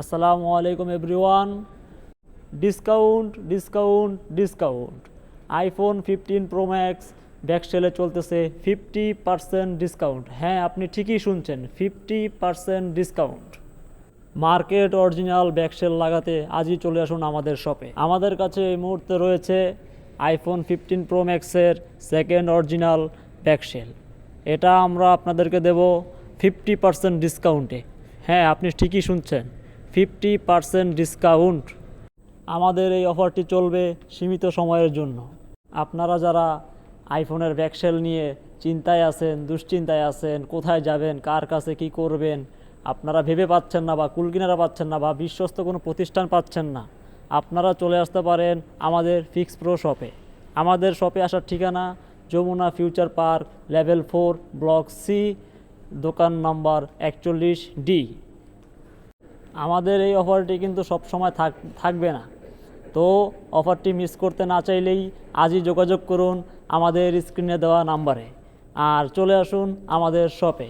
আসসালামু আলাইকুম everyone. Discount discount discount. IPhone 15 pro max back সেলে চলতেছে 50% ডিসকাউন্ট। হ্যাঁ, আপনি ঠিকই শুনছেন, 50% discount. Market original back sale লাগাতে আজই চলে আসুন আমাদের শপে। আমাদের কাছে এই মুহূর্তে রয়েছে আইফোন 15 প্রো ম্যাক্সের সেকেন্ড অরিজিনাল ব্যাক সেল। এটা আমরা আপনাদেরকে দেব 50% ডিসকাউন্টে। হ্যাঁ, আপনি ঠিকই শুনছেন, 50% ডিসকাউন্ট। আমাদের এই অফারটি চলবে সীমিত সময়ের জন্য। আপনারা যারা আইফোনের ব্যাকসেল নিয়ে চিন্তায় আছেন, দুশ্চিন্তায় আছেন, কোথায় যাবেন, কার কাছে কি করবেন, আপনারা ভেবে পাচ্ছেন না বা কুলকিনারা পাচ্ছেন না বা বিশ্বস্ত কোনো প্রতিষ্ঠান পাচ্ছেন না, আপনারা চলে আসতে পারেন আমাদের ফিক্স প্রো শপে। আমাদের শপে আসার ঠিকানা Jamuna future park, level 4, block C, দোকান নাম্বার 41D। আমাদের এই অফারটি কিন্তু সব সময় থাকবে না, তো অফারটি মিস করতে না চাইলেই আজই যোগাযোগ করুন আমাদের স্ক্রিনে দেওয়া নাম্বারে আর চলে আসুন আমাদের শপে।